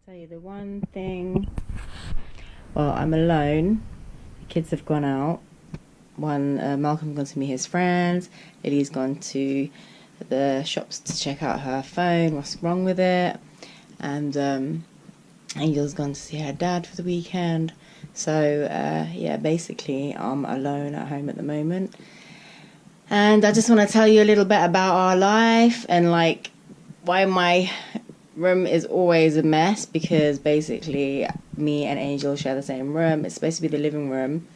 Tell you the one thing. Well, I'm alone. The kids have gone out. Malcolm's gone to meet his friends. Lily's gone to the shops to check out her phone, what's wrong with it. And Angel's gone to see her dad for the weekend. So, yeah, basically, I'm alone at home at the moment. And I just want to tell you a little bit about our life and, like, why my room is always a mess, because basically me and Angel share the same room. It's supposed to be the living room,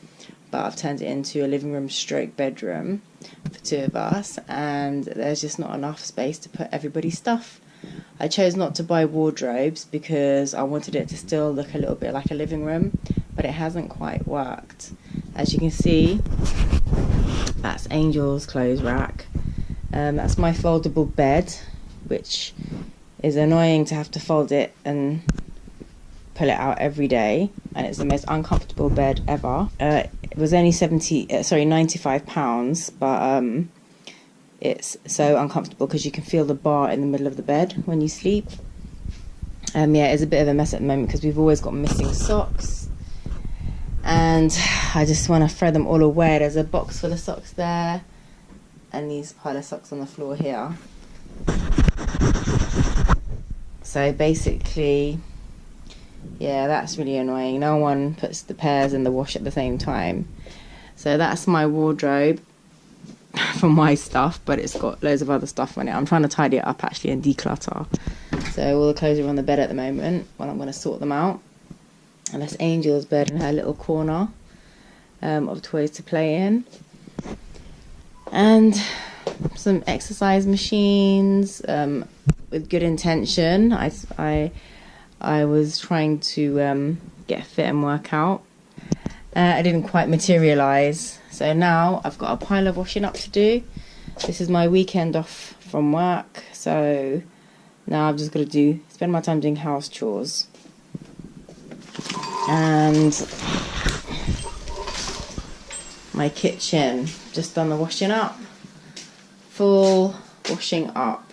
but I've turned it into a living room stroke bedroom for two of us, and there's just not enough space to put everybody's stuff. I chose not to buy wardrobes because I wanted it to still look a little bit like a living room, but it hasn't quite worked. As you can see, that's Angel's clothes rack. That's my foldable bed, which is annoying to have to fold it and pull it out every day, and it's the most uncomfortable bed ever. It was only £95, but it's so uncomfortable because you can feel the bar in the middle of the bed when you sleep. Yeah, it's a bit of a mess at the moment because we've always got missing socks, and I just want to throw them all away. There's a box full of socks there, and these pile of socks on the floor here. So basically, yeah, that's really annoying. No one puts the pairs in the wash at the same time. So that's my wardrobe for my stuff, but it's got loads of other stuff on it. I'm trying to tidy it up actually and declutter. So all the clothes are on the bed at the moment while I'm going to sort them out. And that's Angel's bed in her little corner of toys to play in. And some exercise machines with good intention. I was trying to get fit and work out. I didn't quite materialise. So now I've got a pile of washing up to do. This is my weekend off from work. So now I've just got to spend my time doing house chores. And my kitchen, just done the washing up. Full washing up.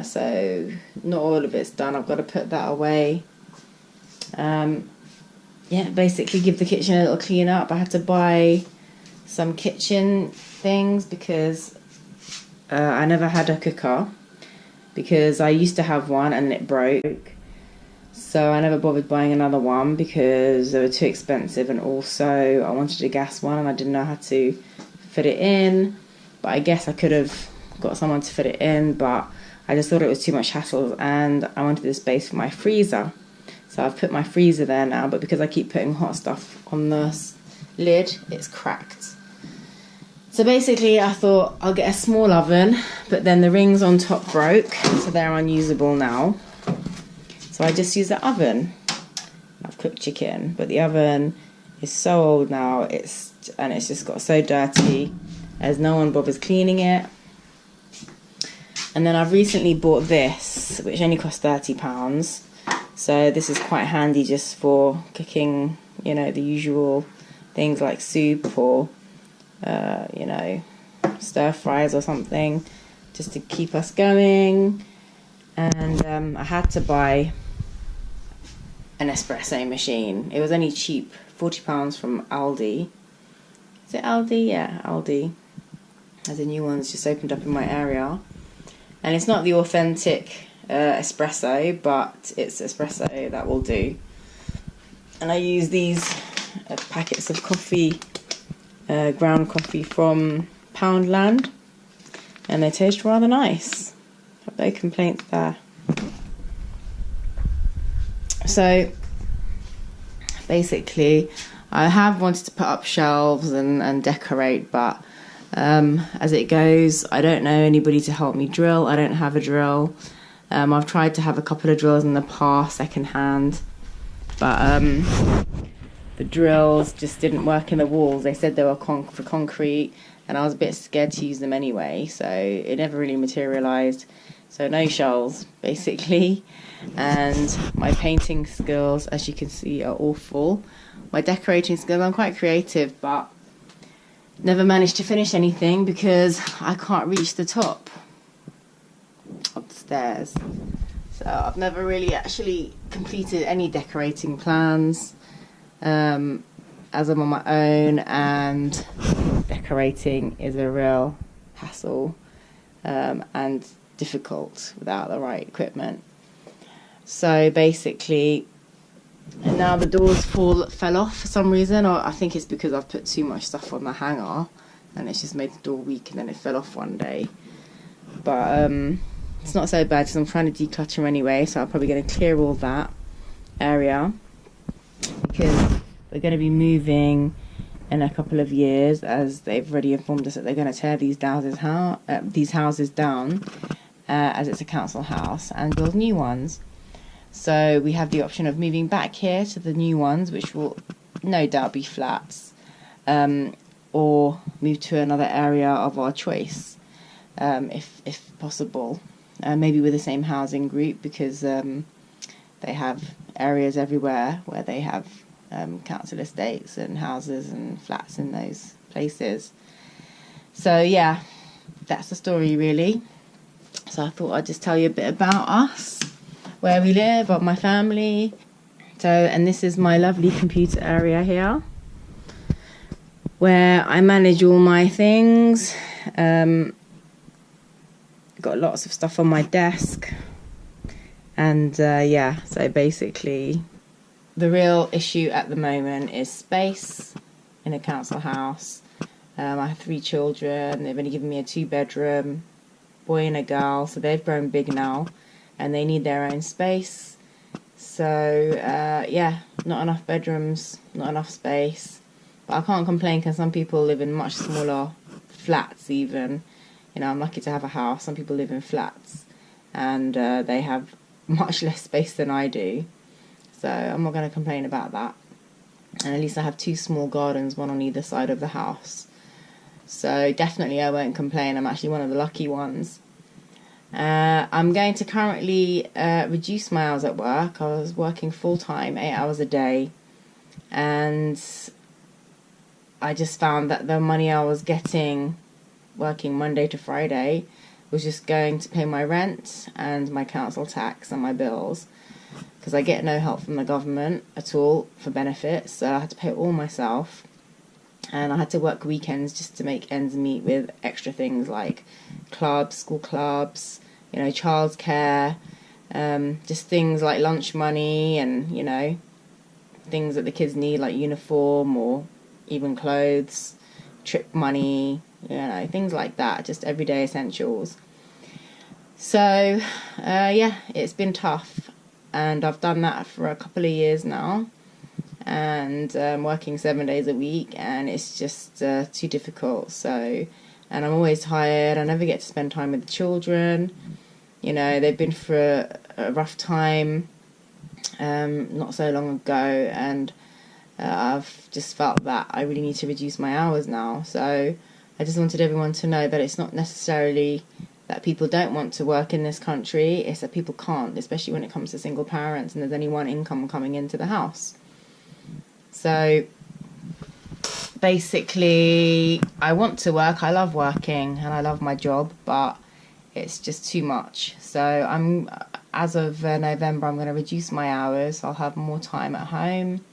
So not all of it's done. I've got to put that away. Yeah, basically give the kitchen a little clean up. I had to buy some kitchen things because I never had a cooker, because I used to have one and it broke. So I never bothered buying another one because they were too expensive, and also I wanted a gas one and I didn't know how to fit it in. But I guess I could have got someone to fit it in, but I just thought it was too much hassle, and I wanted the space for my freezer. So I've put my freezer there now, but because I keep putting hot stuff on the lid, it's cracked. So basically I thought I'll get a small oven, but then the rings on top broke, so they're unusable now. So I just use the oven. I've cooked chicken, but the oven is so old now, it's just got so dirty as no one bothers cleaning it. And then I've recently bought this, which only cost £30. So this is quite handy just for cooking, you know, the usual things like soup or, you know, stir fries or something, just to keep us going. And I had to buy an espresso machine. It was only cheap, £40 from Aldi. Is it Aldi? Yeah, Aldi. There's a new one that's just opened up in my area. And it's not the authentic espresso, but it's espresso that will do. And I use these packets of coffee, ground coffee from Poundland, and they taste rather nice. Have no complaints there. So basically I have wanted to put up shelves and decorate, but as it goes, I don't know anybody to help me drill. I don't have a drill. I've tried to have a couple of drills in the past, second hand, but the drills just didn't work in the walls. They said they were for concrete, and I was a bit scared to use them anyway, so it never really materialised. So no shells, basically. And my painting skills, as you can see, are awful. My decorating skills, I'm quite creative, but never managed to finish anything because I can't reach the top of the stairs. So I've never really actually completed any decorating plans, as I'm on my own, and decorating is a real hassle, and difficult without the right equipment. So basically, and now the doors fell off for some reason, or I think it's because I've put too much stuff on the hanger and it's just made the door weak, and then it fell off one day. But it's not so bad because I'm trying to declutter anyway, so I'm probably going to clear all that area because we're going to be moving in a couple of years, as they've already informed us that they're going to tear these houses down, as it's a council house, and build new ones. So we have the option of moving back here to the new ones, which will no doubt be flats, or move to another area of our choice, if possible, maybe with the same housing group, because they have areas everywhere where they have council estates and houses and flats in those places. So yeah, that's the story really. So I thought I'd just tell you a bit about us, where we live, of my family. So, and this is my lovely computer area here, where I manage all my things. Got lots of stuff on my desk, and yeah, so basically the real issue at the moment is space in a council house. I have 3 children. They've only given me a 2-bedroom, boy and a girl, so they've grown big now and they need their own space. So yeah, not enough bedrooms, not enough space. But I can't complain because some people live in much smaller flats even. You know, I'm lucky to have a house. Some people live in flats and they have much less space than I do. So I'm not going to complain about that. And at least I have 2 small gardens, one on either side of the house. So definitely I won't complain. I'm actually one of the lucky ones. I'm going to currently reduce my hours at work. I was working full-time, 8 hours a day. And I just found that the money I was getting working Monday to Friday was just going to pay my rent and my council tax and my bills, because I get no help from the government at all for benefits, so I had to pay it all myself. And I had to work weekends just to make ends meet with extra things like clubs, school clubs, you know, childcare, just things like lunch money and, you know, things that the kids need like uniform or even clothes, trip money, you know, things like that, just everyday essentials. So, yeah, it's been tough, and I've done that for a couple of years now, and working 7 days a week, and it's just too difficult. So, and I'm always tired. I never get to spend time with the children. You know, they've been through a rough time not so long ago, and I've just felt that I really need to reduce my hours now. So I just wanted everyone to know that it's not necessarily that people don't want to work in this country, it's that people can't, especially when it comes to single parents and there's only one income coming into the house. So basically, I want to work, I love working and I love my job, but it's just too much. So as of November, I'm going to reduce my hours. I'll have more time at home,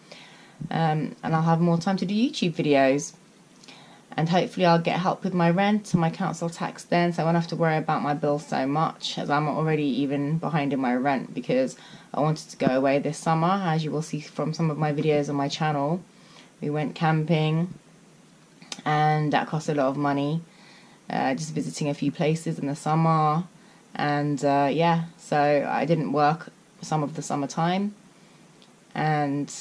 and I'll have more time to do YouTube videos. And hopefully I'll get help with my rent and my council tax then, so I won't have to worry about my bills so much, as I'm already even behind in my rent because I wanted to go away this summer. As you will see from some of my videos on my channel, we went camping and that cost a lot of money, just visiting a few places in the summer. And yeah, so I didn't work some of the summertime and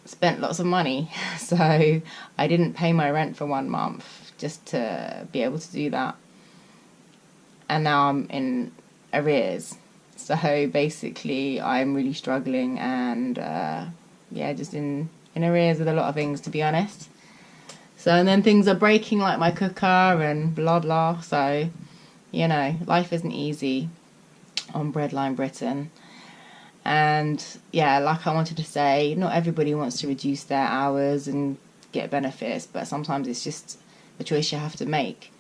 spent lots of money, so I didn't pay my rent for 1 month just to be able to do that, and now I'm in arrears. So basically I'm really struggling, and yeah, just in arrears with a lot of things, to be honest. So, and then things are breaking like my cooker and blah blah, so you know, life isn't easy on Breadline Britain. And yeah, like I wanted to say, not everybody wants to reduce their hours and get benefits, but sometimes it's just a choice you have to make.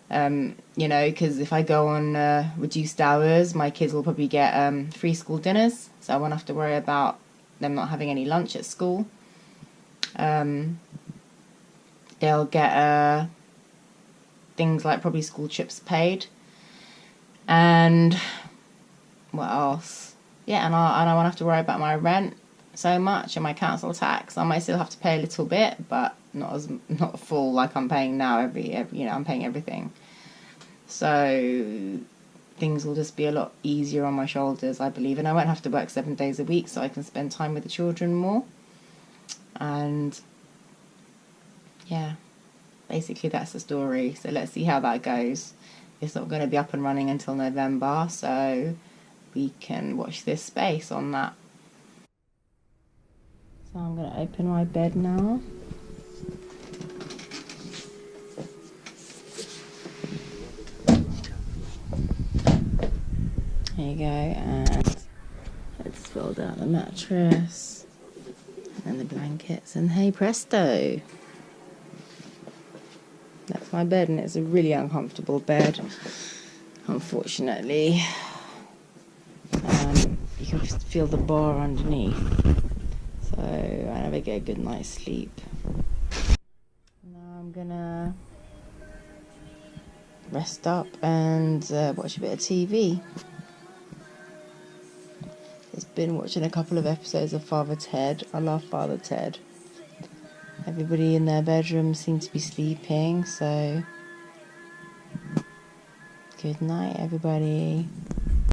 You know, because if I go on reduced hours, my kids will probably get free school dinners, so I won't have to worry about them not having any lunch at school. They'll get things like probably school trips paid, and what else? Yeah, and I won't have to worry about my rent so much and my council tax. I might still have to pay a little bit, but not full like I'm paying now. Every you know, I'm paying everything, so things will just be a lot easier on my shoulders, I believe, and I won't have to work 7 days a week, so I can spend time with the children more. And yeah, basically that's the story. So let's see how that goes. It's not going to be up and running until November, so we can watch this space on that. So I'm going to open my bed now. There you go, and let's fold out the mattress and the blankets, and hey presto, that's my bed, and it's a really uncomfortable bed, unfortunately. You can just feel the bar underneath, so I never get a good night's sleep. Now I'm gonna rest up and watch a bit of TV. It's been watching a couple of episodes of Father Ted. I love Father Ted. Everybody in their bedroom seems to be sleeping, so good night, everybody.